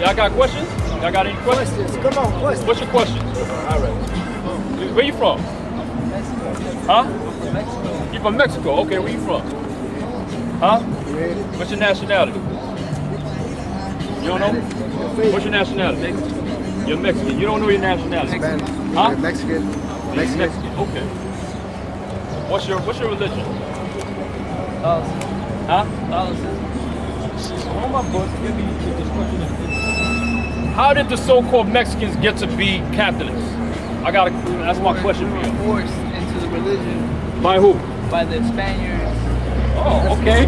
Y'all got questions? Y'all got any questions? Come on, questions. What's your question? All right. Where you from? Huh? You from Mexico? Okay, where you from? Huh? What's your nationality? You don't know? What's your nationality? You're Mexican. You don't know your nationality? Huh? Mexican. Mexican. Okay. What's your religion? Huh? How did the so-called Mexicans get to be Catholics? That's my question for you. Forced into the religion. By who? By the Spaniards. Oh, okay.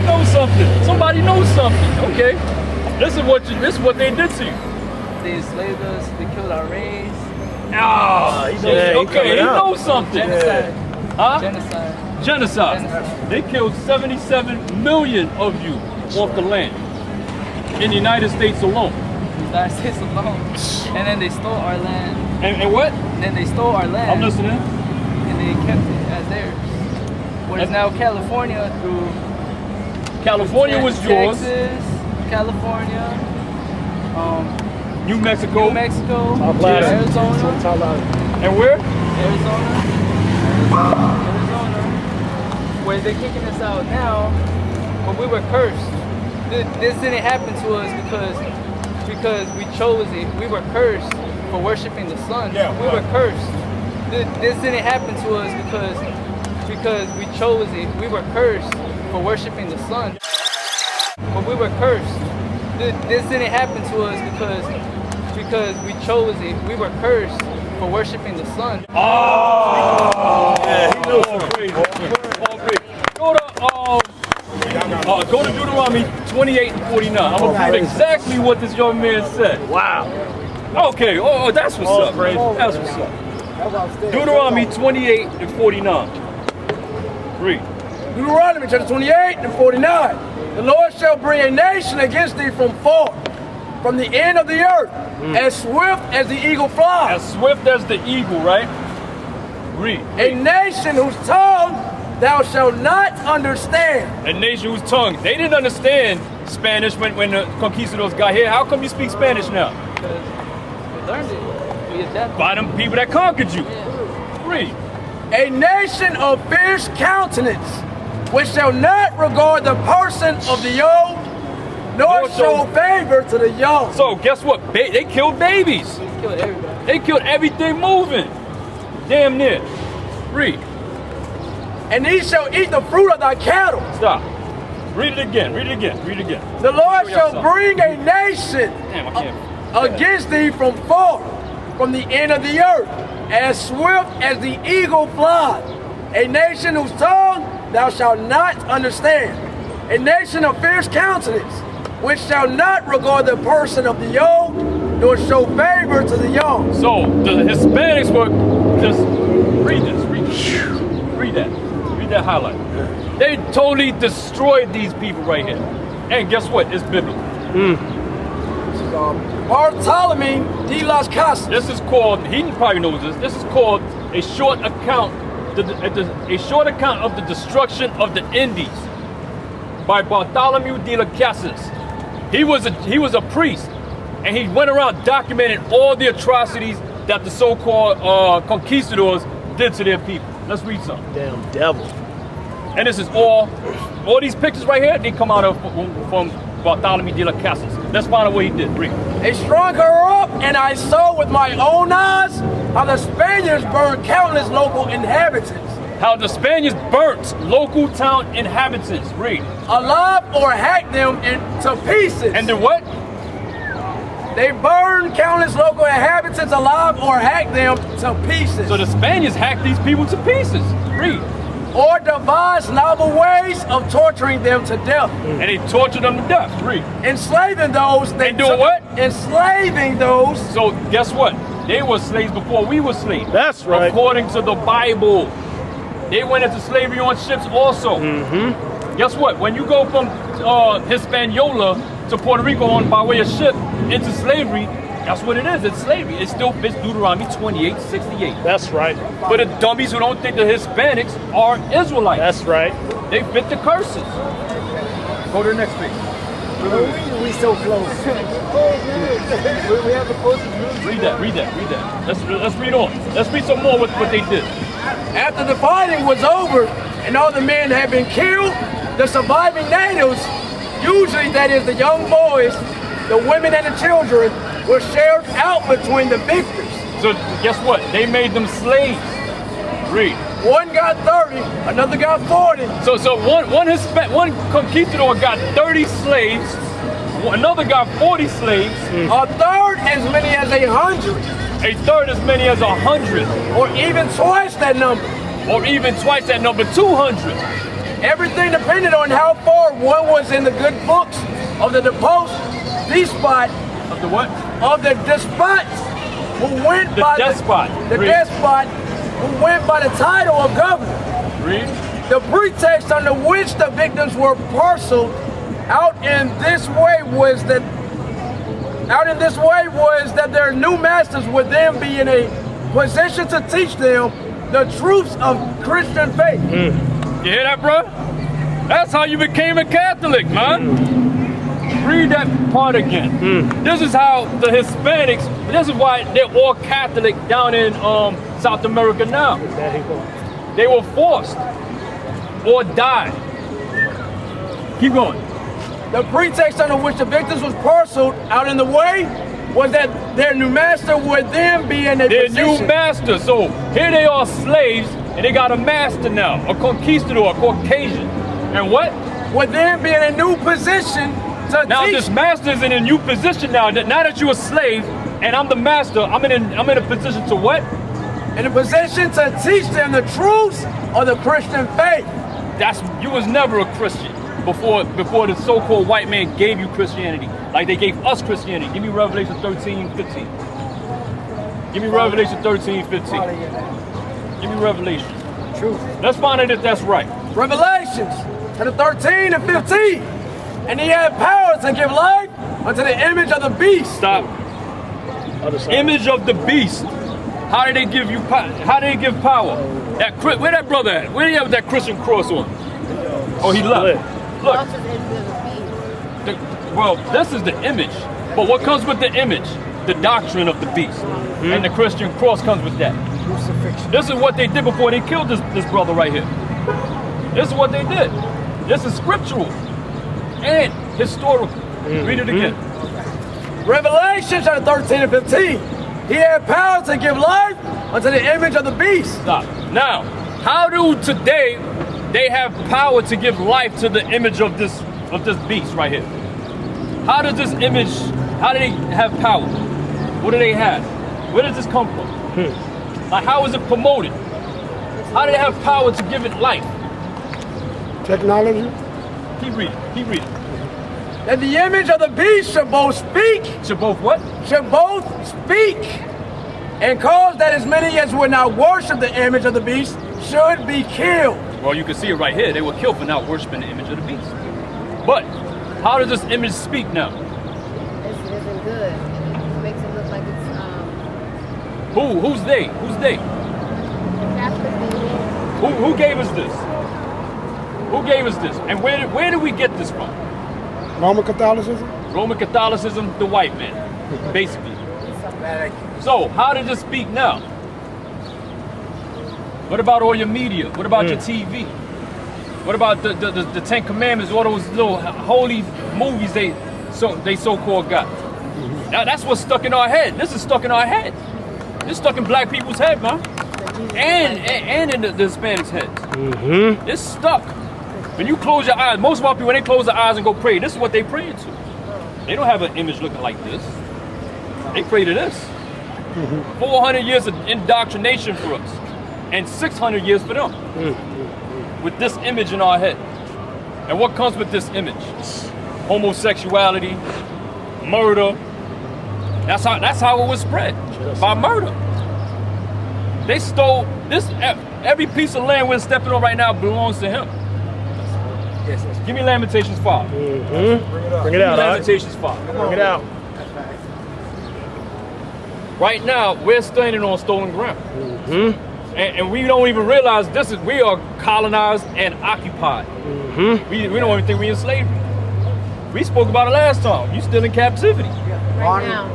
Know something. Somebody knows something. Okay. This is what they did to you. They enslaved us. They killed our race. Okay. He knows something. Genocide. Huh? Genocide. They killed 77 million of you off the land in the United States alone. The United States alone. And then they stole our land. And what? And then they stole our land. I'm listening. And they kept it as theirs. What is now California through... California was yours. Texas, California, New Mexico. Arizona. And where? Arizona. Where they're kicking us out now, but we were cursed. This didn't happen to us because we chose it. We were cursed for worshiping the sun. Yeah, we were cursed. This didn't happen to us because we chose it. We were cursed for worshiping the sun. But we were cursed. This didn't happen to us because we chose it. We were cursed for worshiping the sun. Oh! Yeah, he knows some crazy. Go to Deuteronomy 28 and 49. I'm going to read exactly what this young man said. Wow. Okay, that's what's up. That's what's up. Deuteronomy 28 and 49. Read. Deuteronomy chapter 28 and 49. The Lord shall bring a nation against thee from far, from the end of the earth, as swift as the eagle flies. As swift as the eagle, right? Read. A nation whose tongue thou shalt not understand. A nation whose tongue. They didn't understand Spanish when the conquistadors got here. How come you speak Spanish now? Because we learned it. We adapted. By them people that conquered you. Yeah. Read. A nation of fierce countenance, which shall not regard the person of the old, nor show favor to the young. So guess what? They killed babies. They killed everybody. They killed everything moving. Damn near. Read. And ye shall eat the fruit of thy cattle. Stop. Read it again. The Lord shall bring a nation against thee from far, from the end of the earth, as swift as the eagle flies. A nation whose tongue thou shalt not understand. A nation of fierce countenance, which shall not regard the person of the old, nor show favor to the young. So the Hispanics were just read that highlight. They totally destroyed these people right here. And guess what? It's biblical. Bartholomew de las Casas. This is called, he probably knows this is called a short account, a short account of the destruction of the Indies by Bartholomew de las Casas. He was a priest, and he went around documenting all the atrocities that the so-called conquistadors did to their people. Let's read something. Damn devil. And this is all these pictures right here, they come out of from Bartholomew de las Casas. Let's find out what he did. Read. They strung her up, and I saw with my own eyes how the Spaniards burned countless local inhabitants. How the Spaniards burnt local town inhabitants. Read. Alive or hacked them into pieces. And then what? They burned countless local inhabitants alive or hacked them to pieces. So the Spaniards hacked these people to pieces. Read. Or devised novel ways of torturing them to death. And they tortured them to death. Read. Enslaving those. They doing what? Enslaving those. So guess what? They were slaves before we were slaves. That's right. According to the Bible. They went into slavery on ships also. Guess what? When you go from Hispaniola to Puerto Rico on by way of ship into slavery, that's what it is. It's slavery. It still fits Deuteronomy 28:68. That's right. But the dummies who don't think the Hispanics are Israelites. That's right. They fit the curses. Go to the next page. We so close. We have the closest. Read that. Let's read on. Let's read some more with what they did. After the fighting was over and all the men had been killed, the surviving natives, usually that is the young boys, the women and the children, were shared out between the victors. So guess what? They made them slaves. Read. One got 30, another got 40. So one conquistador got 30 slaves, another got 40 slaves, A third as many as 100, a third as many as 100, or even twice that number. or even twice that number, 200. Everything depended on how far one was in the good books of the despot, Of the what? of the despot who went The by despot. the Read. despot who went by the title of governor. Read. The pretext under which the victims were parceled out in this way was that their new masters would then be in a position to teach them the truths of Christian faith. You hear that, bro? That's how you became a Catholic, man. Read that part again. This is how the Hispanics, this is why they're all Catholic down in South America now. They were forced or died. Keep going. The pretext under which the victims was parceled out in the way was that their new master would then be in a Their position. new master. So here they are slaves, and they got a master now, a conquistador, a Caucasian. And what? Would then be in a new position to Now teach. this master is in a new position now. Now that you're a slave, and I'm the master, I'm in a position to what? In a position to teach them the truths of the Christian faith. You was never a Christian before the so-called white man gave you Christianity, like they gave us Christianity. Give me Revelation 13:15. Give me Revelation 13:15. Give me Revelation. Truth. Let's find out if that's right. Revelations chapter 13 and 15. And he had power to give life unto the image of the beast. Stop. Image of the beast. How did they give you power? How did they give power? Where that brother at? Where do you have that Christian cross on? Oh, he left. Look. Well, this is the image. But what comes with the image? The doctrine of the beast. And the Christian cross comes with that. Crucifixion. This is what they did before they killed this brother right here. This is what they did. This is scriptural and historical. Read it again. Revelation chapter 13 and 15. He had power to give life unto the image of the beast. Stop. Now, how do today they have power to give life to the image of this beast right here? How does this image, how do they have power? What do they have? Where does this come from? Like, how is it promoted? How do they have power to give it life? Technology. Keep reading. Keep reading. That the image of the beast should both speak, Should both what? should both speak, and cause that as many as would not worship the image of the beast should be killed. Well, you can see it right here. They were killed for not worshiping the image of the beast. But how does this image speak now? This isn't good. It makes it look like it's Who's they? Who's they? Catholic thinking. Who gave us this? Who gave us this? And where did we get this from? Roman Catholicism. Roman Catholicism, the white man, basically. So how does it speak now? What about all your media? What about your TV? What about the Ten Commandments? All those little holy movies they so-called got. Now that's what's stuck in our head. This is stuck in our head. It's stuck in black people's head, man, and in the Hispanics' heads. It's stuck. When you close your eyes, most of our people, when they close their eyes and go pray, this is what they pray to. They don't have an image looking like this. They pray to this. 400 years of indoctrination for us, and 600 years for them. With this image in our head. And what comes with this image? Homosexuality, murder. That's how it was spread, by murder. They stole this. Every piece of land we're stepping on right now belongs to him. Yes. Give me Lamentations 5. Bring it out. Lamentations 5. Bring it out. Right now, we're standing on stolen ground. And we don't even realize we are colonized and occupied. We don't even think we're in slavery. We spoke about it last time. You still in captivity. Right now.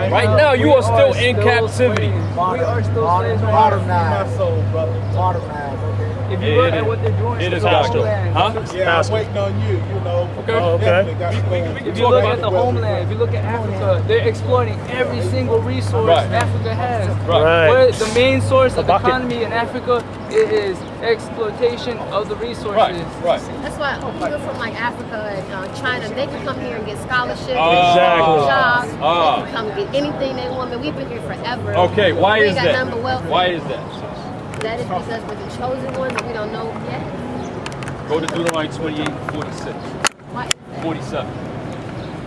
Right now, you are still in captivity. We are still slaves. Modernized. Modernized, okay. If you look at what they're doing, It is to the gospel. homeland, Huh? Yeah, I'm waiting on you, you know. Okay. Oh, okay. Definitely got some- if you look at the homeland, if you look at Africa, they're exploiting every single resource Right. Africa has. Right. But the main source of the bucket. economy in Africa is exploitation of the resources. Right. Right. That's why people from like Africa and China, they can come here and get scholarships, Exactly. jobs. Ah. They can come get anything they want. We've been here forever. Okay. Why we is ain't got that? nothing but welfare. Why is that? That is because we're the chosen ones and we don't know yet. Go to Deuteronomy 28, 46, Why? 47.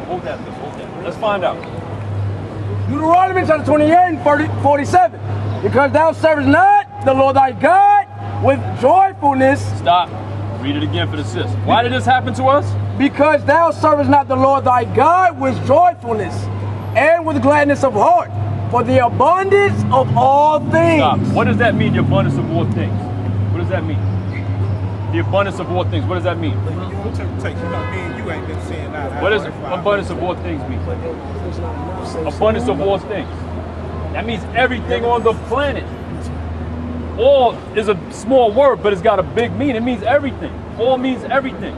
Hold that. Hold that. Let's find out. Deuteronomy chapter 28 and 47. Because thou servest not the Lord thy God with joyfulness, Stop. Read it again for the sis. Why did this happen to us? because thou servest not the Lord thy God with joyfulness and with gladness of heart, for the abundance of all things. Stop. What does that mean, the abundance of all things? What does that mean? The abundance of all things. What does that mean? Take, you know, me and you ain't been seeing that. What does abundance of all things mean? Abundance of all things. That means everything on the planet. All is a small word, but it's got a big meaning. It means everything. All means everything.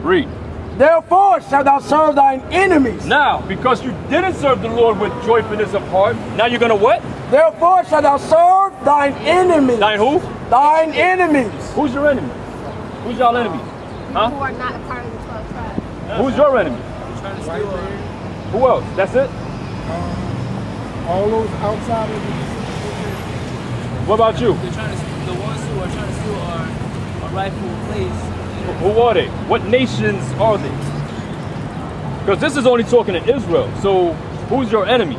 Read. Therefore shalt thou serve thine enemies. Now, because you didn't serve the Lord with joyfulness of heart, now you're gonna what? Therefore shalt thou serve thine enemies. Thine who? Thine enemies. Who's your enemy? Who's y'all enemy? People who are not a part of the 12 tribes. Who's your enemy? Trying to steal our, Who else? That's it? All those outside of the What about you? they're trying to, the ones who are trying to steal our rightful place. Who are they? What nations are they? Because this is only talking to Israel. So who's your enemy?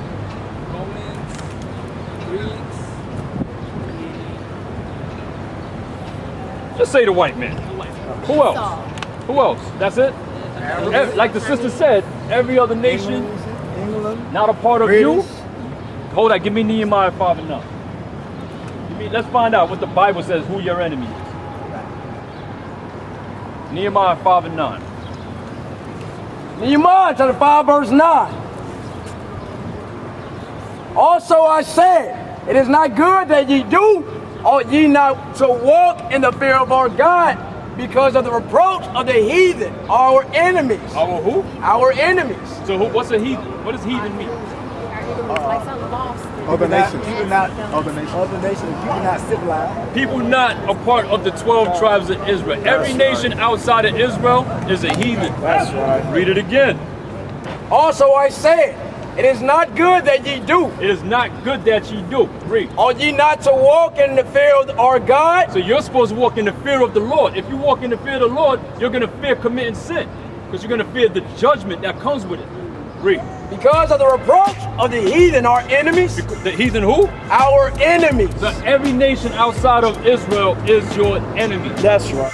Romans, Greeks, Just say the white man. Who else? Esau. Who else? That's it? Like the sister said, every other nation England, not a part of British. you. Hold on, give me Nehemiah 5 and 9. Let's find out what the Bible says who your enemy is. Nehemiah 5 and 9. Nehemiah chapter 5 verse 9. Also I said, it is not good that ye do, ought ye not to walk in the fear of our God, because of the reproach of the heathen, our enemies. Our who? Our enemies. So what's a heathen? What does heathen mean? Our enemies, like some lost. other nations. People not Other nations. People not civilized. People not a part of the 12 tribes of Israel. Every nation outside of Israel is a heathen. That's right. Read it again. Also I said, it is not good that ye do, It is not good that ye do. Read. ought ye not to walk in the fear of our God, So you're supposed to walk in the fear of the Lord. If you walk in the fear of the Lord, you're going to fear committing sin. Because you're going to fear the judgment that comes with it. Read. because of the reproach of the heathen, our enemies. The heathen who? Our enemies. So every nation outside of Israel is your enemy. That's right.